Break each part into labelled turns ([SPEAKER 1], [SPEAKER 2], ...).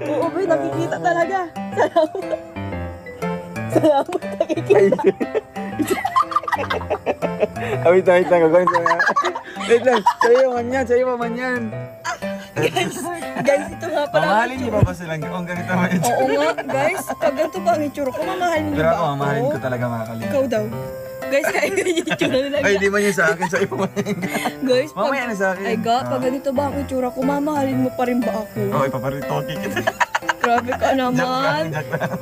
[SPEAKER 1] Oo, boy, nakikita talaga. Salamat. Salamat, nakikita.
[SPEAKER 2] Wait lang, gagawin ko na. Wait lang, sa'yo man yan.
[SPEAKER 1] Guys, ito nga pala.
[SPEAKER 2] Mamahalin niyo ba silang kung ganito man ito?
[SPEAKER 1] Oo nga, guys. Pag ganito ba ang itsura ko, mamahalin niyo
[SPEAKER 2] Pero
[SPEAKER 1] ba
[SPEAKER 2] ako,
[SPEAKER 1] ako?
[SPEAKER 2] mamahalin ko talaga mga kalingap.
[SPEAKER 1] Ikaw daw. Guys, kaya ganyan yung itsura nila.
[SPEAKER 2] Ay, di man yun sa akin, sa'yo man yan.
[SPEAKER 1] Guys,
[SPEAKER 2] Mamaya na sa akin.
[SPEAKER 1] Ay, pag ganito ba ang itsura ko, mamahalin mo pa rin ba ako?
[SPEAKER 2] Oo, ipaparitoki kita.
[SPEAKER 1] Grabe ka naman.
[SPEAKER 2] Joke lang.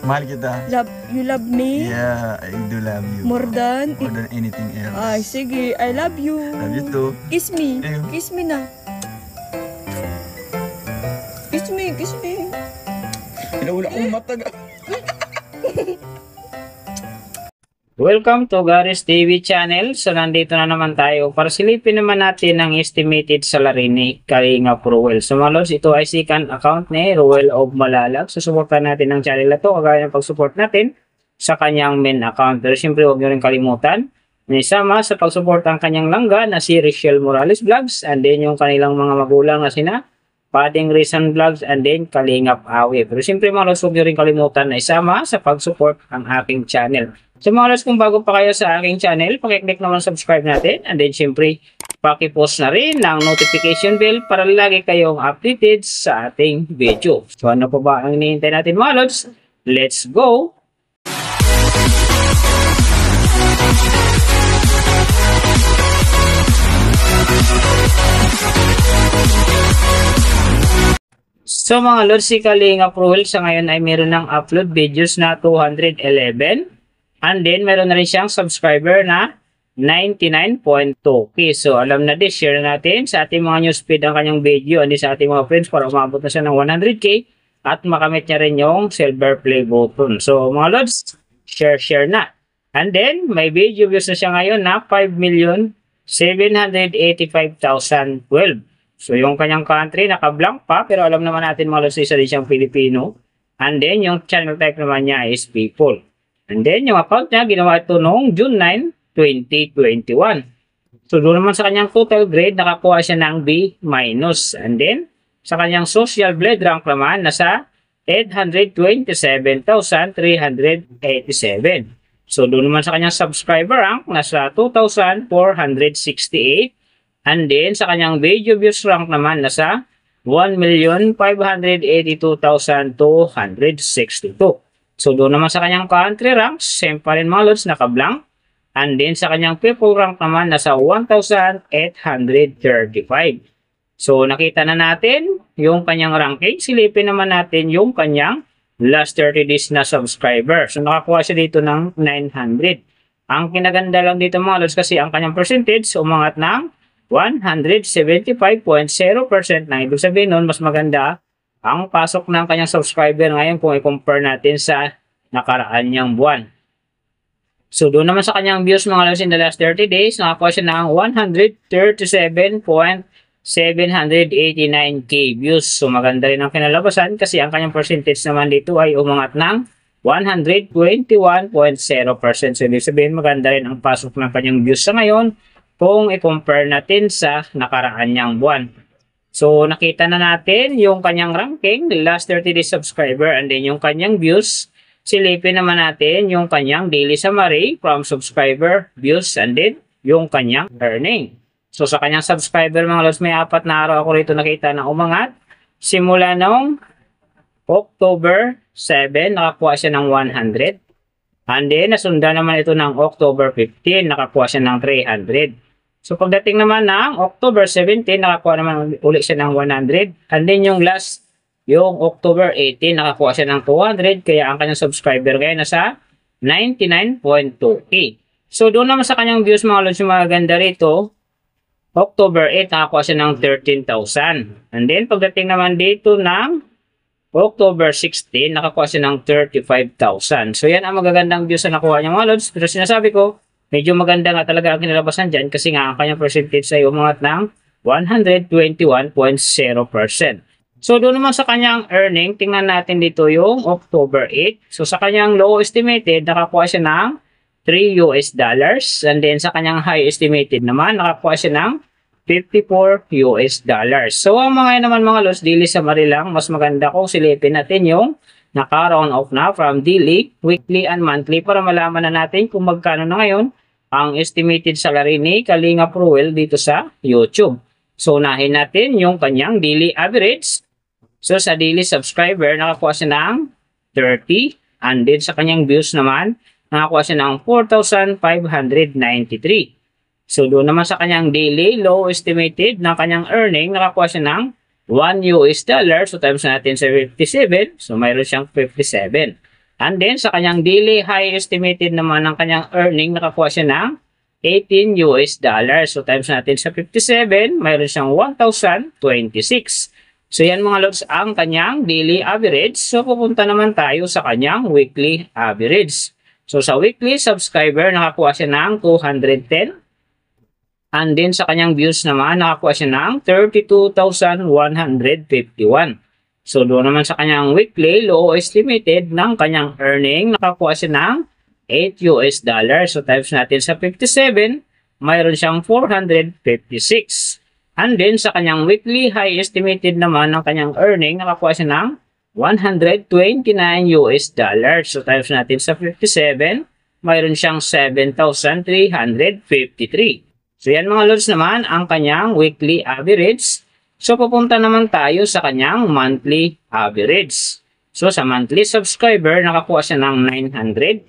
[SPEAKER 2] Mahal kita.
[SPEAKER 1] You love me?
[SPEAKER 2] Yeah, I do love you.
[SPEAKER 1] More than
[SPEAKER 2] anything else.
[SPEAKER 1] Ay, sige. I love you.
[SPEAKER 2] Love you too.
[SPEAKER 1] Kiss me.
[SPEAKER 2] Ayun.
[SPEAKER 1] Kiss me na. Kiss me. Kiss me.
[SPEAKER 2] Pinaula kong matag.
[SPEAKER 3] Welcome to Garis TV channel. So nandito na naman tayo para silipin naman natin ang estimated salary ni Kalingap Ruel. So mga lods, ito ay second account ni Ruel of Malalag. So suportahan natin ang channel na to kagaya ng pag-support natin sa kanyang main account. Pero siyempre huwag nyo rin kalimutan na isama sa pag-support ang kanyang langga na si Richelle Morales Vlogs and then yung kanilang mga magulang na sina Pading Rizan Vlogs and then Kalingap Awi. Pero siyempre mga lods, huwag nyo rin kalimutan na isama sa pag-support ang aking channel. So mga lods, kung bago pa kayo sa aking channel, pakiclick naman subscribe natin. And then syempre, pakipost na rin ng notification bell para lagi kayong updated sa ating video. So ano pa ba ang hinihintay natin mga lods? Let's go! So mga lods, si Kalingap Ruel sa ngayon ay meron ng upload videos na 211. And then, meron na rin siyang subscriber na 99.2k. So, alam na din, share natin sa ating mga newsfeed ang kanyang video and sa ating mga friends para umabot na siya ng 100k at makamit niya rin yung silver play button. So, mga lods, share na. And then, may video views na siya ngayon na 5,785,012. So, yung kanyang country, naka-blank pa, pero alam naman natin mga lods, isa din siyang Filipino. And then, yung channel type naman niya is people. And then, yung account niya, ginawa ito noong June 9, 2021. So, doon naman sa kanyang total grade, nakakuha siya ng B-. And then, sa kanyang social blade rank naman, nasa 827,387. So, doon naman sa kanyang subscriber rank, nasa 2,468. And then, sa kanyang video views rank naman, nasa 1,582,262. So, doon naman sa kanyang country rank, same pa rin mga lods, naka-blank. And then, sa kanyang people rank naman, nasa 1,835. So, nakita na natin yung kanyang ranking. Silipin naman natin yung kanyang last 30 days na subscriber. So, nakakuha siya dito ng 900. Ang kinaganda lang dito mga lods kasi ang kanyang percentage umangat ng 175.0% na ibig sabihin nun, mas maganda ang pasok ng kanyang subscriber ngayon kung i-compare natin sa nakaraan niyang buwan. So, doon naman sa kanyang views mga lods in the last 30 days, nakakuha siya ng 137.789k views. So, maganda rin ang kinalabasan kasi ang kanyang percentage naman dito ay umangat ng 121.0%. So, ibig sabihin maganda rin ang pasok ng kanyang views sa ngayon kung i-compare natin sa nakaraan niyang buwan. So, nakita na natin yung kanyang ranking, last 30 days subscriber, and then yung kanyang views. Silipin naman natin yung kanyang daily summary from subscriber, views, and then yung kanyang earning. So, sa kanyang subscriber mga lods, may 4 na araw ako rito nakita na umangat. Simula nung October 7, nakakuha siya ng 100. And then, nasundan naman ito ng October 15, nakakuha siya ng 300. So, pagdating naman ng October 17, nakakuha naman ulit siya ng 100. And then, yung last, yung October 18, nakakuha siya ng 200. Kaya, ang kanyang subscriber ngayon nasa 99.2k. So, doon naman sa kanyang views, mga lods, yung maganda rito, October 8, nakakuha siya ng 13,000. And then, pagdating naman dito ng October 16, nakakuha siya ng 35,000. So, yan ang magagandang views na nakuha niya, mga lods. Pero sinasabi ko, medyo maganda nga talaga ang kinalabasan dyan kasi nga ang kanyang percentage ay umangat ng 121.0%. So, doon naman sa kanyang earning, tingnan natin dito yung October 8. So, sa kanyang low estimated, nakakuha siya ng $3. And then, sa kanyang high estimated naman, nakakuha siya ng $54 US dollars. So ang mga naman mga lods, daily summary lang, mas maganda kung silipin natin yung naka-round off na from daily, weekly, and monthly para malaman na natin kung magkano na ngayon ang estimated salary ni Kalingap Ruel dito sa YouTube. So unahin natin yung kanyang daily average. So sa daily subscriber, nakakuha siya ng 30, and then sa kanyang views naman, nakakuha siya ng 4,593. So doon naman sa kanyang daily low estimated ng kanyang earning, nakakuha siya ng $1 US dollar. So times natin sa 57, so mayroon siyang 57. And then sa kanyang daily high estimated naman ng kanyang earning, nakakuha siya ng $18 US dollar. So times natin sa 57, mayroon siyang 1,026. So yan mga lods ang kanyang daily average. So pupunta naman tayo sa kanyang weekly average. So sa weekly subscriber, nakakuha siya ng 210. And then sa kanyang views naman, nakakuha siya ng 32,151. So doon naman sa kanyang weekly low estimated ng kanyang earning, nakakuha siya ng $8 US dollar. So times natin sa 57, mayroon siyang 456. And then sa kanyang weekly high estimated naman ng kanyang earning, nakakuha siya ng $129 US dollar. So times natin sa 57, mayroon siyang 7,353. So yan mga lods naman ang kanyang weekly average. So pupunta naman tayo sa kanyang monthly average. So sa monthly subscriber, nakakuha siya ng 900.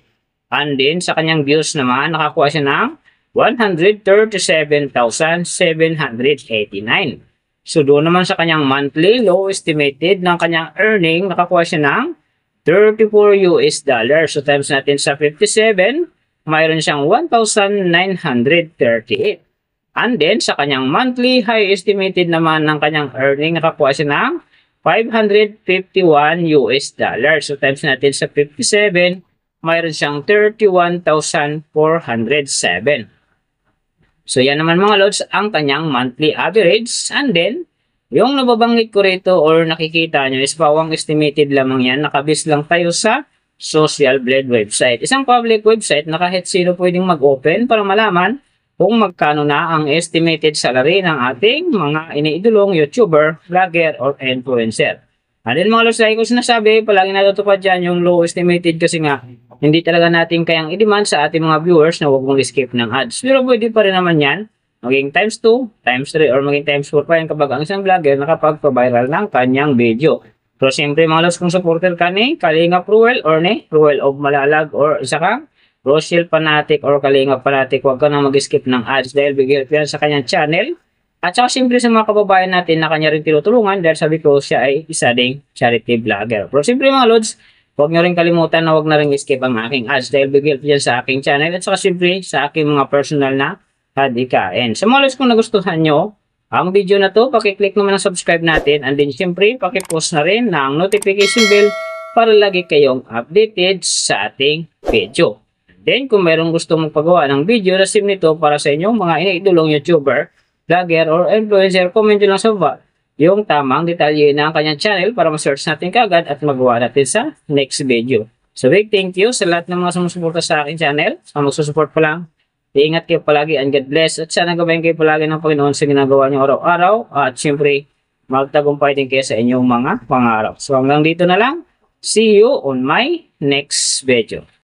[SPEAKER 3] And then sa kanyang views naman, nakakuha siya ng 137,789. So doon naman sa kanyang monthly low estimated ng kanyang earning, nakakuha siya ng $34 US dollar. So times natin sa 57, mayroon siyang 1,938. And then sa kanyang monthly high estimated naman ng kanyang earning, nakakuha siya ng $551 US dollar. So times natin sa 57, mayroon siyang 31,407. So yan naman mga lods ang kanyang monthly average. And then yung nababanggit ko rito or nakikita nyo is pawang estimated lamang yan. Nakabis lang tayo sa Social Blade website. Isang public website na kahit sino pwedeng mag-open para malaman kung magkano na ang estimated salary ng ating mga iniidolong YouTuber, vlogger, or influencer. And then mga lods, like ko sinasabi, palagi natutupad dyan yung low estimated kasi nga hindi talaga natin kayang i-demand sa ating mga viewers na huwag mong skip ng ads. Pero pwede pa rin naman yan maging times 2, times 3, or maging times 4 pa yan kapag ang isang vlogger nakapagpa-viral ng kanyang video. Pero siyempre mga lods, kung supporter ka ni Kalingap Ruel or ni Ruel of Malalag or isa kang Rochelle fanatic or Kalingap fanatic, huwag ka na mag-skip ng ads dahil bigyan yan sa kanyang channel. At saka siyempre sa mga kababayan natin na kanya rin tinutulungan dahil sabi ko siya ay isa ding charity vlogger. Pero siyempre mga lods, huwag nyo rin kalimutan na huwag na rin skip ang aking ads dahil bigyan yan sa aking channel at saka siyempre sa aking mga personal na hadikain. Sa mga lods, kung nagustuhan nyo ang video na to, pakiclick naman ang subscribe natin and then siyempre pakipost na rin ng notification bell para lagi kayong updated sa ating video. Then kung mayroong gusto mong pagawa ng video na sim nito para sa inyong mga iniidolong YouTuber, vlogger, or influencer, comment nyo lang sa baba yung tamang detalye ng kanyang channel para ma-search natin kagad at magawa natin sa next video. So big thank you sa lahat ng mga sumusuporta sa aking channel. Sa magsusupport pa lang, iingat kayo palagi and God bless. At sana gabayan kayo palagi ng Panginoon sa ginagawa niyo araw-araw. At siyempre, magtagumpay din kayo sa inyong mga pangarap. So hanggang dito na lang. See you on my next video.